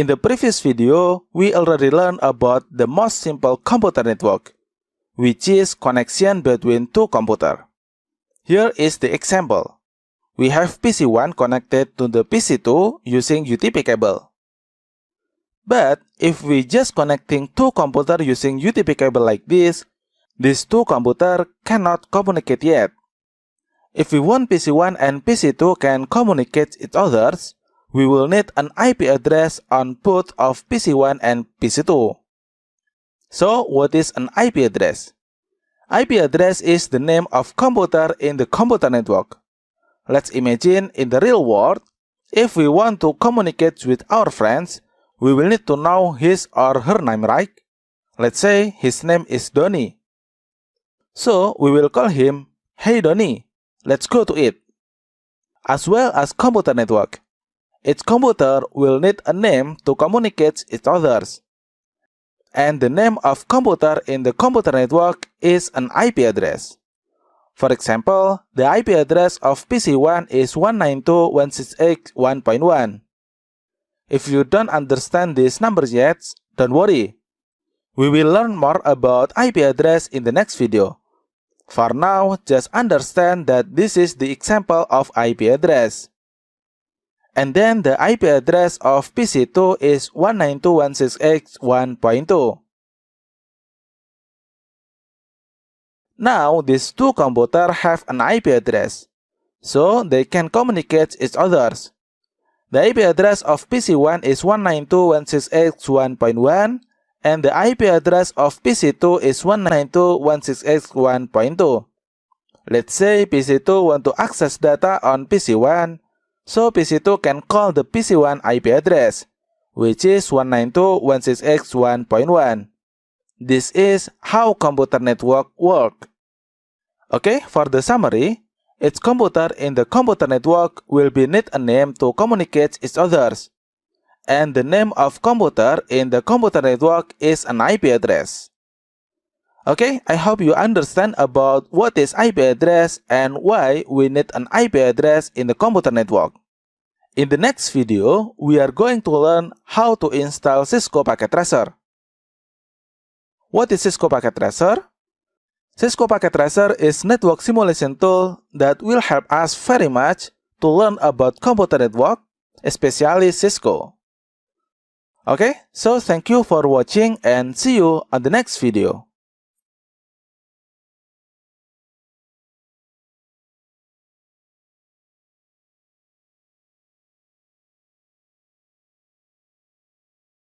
In the previous video, we already learned about the most simple computer network, which is connection between two computers. Here is the example. We have PC1 connected to the PC2 using UTP cable. But if we just connecting two computers using UTP cable like this, these two computers cannot communicate yet. If we want PC1 and PC2 can communicate each other, we will need an IP address on both of PC1 and PC2. So, what is an IP address? IP address is the name of computer in the computer network. Let's imagine in the real world, if we want to communicate with our friends, we will need to know his or her name, right? Let's say his name is Donny. So, we will call him, "Hey Donny, let's go to it." As well as computer network, each computer will need a name to communicate each others. And the name of computer in the computer network is an IP address. For example, the IP address of PC1 is 192.168.1.1. If you don't understand these numbers yet, don't worry. We will learn more about IP address in the next video. For now, just understand that this is the example of IP address. And then the IP address of PC2 is 192.168.1.2. Now, these two computers have an IP address, so they can communicate each other. The IP address of PC1 is 192.168.1.1, and the IP address of PC2 is 192.168.1.2. Let's say PC2 want to access data on PC1, so PC2 can call the PC1 IP address, which is 192.168.1.1. This is how computer network work. Okay, for the summary, each computer in the computer network will be need a name to communicate each others. And the name of computer in the computer network is an IP address. Okay, I hope you understand about what is IP address and why we need an IP address in the computer network. In the next video, we are going to learn how to install Cisco Packet Tracer. What is Cisco Packet Tracer? Cisco Packet Tracer is network simulation tool that will help us very much to learn about computer network, especially Cisco. Okay, so thank you for watching and see you on the next video.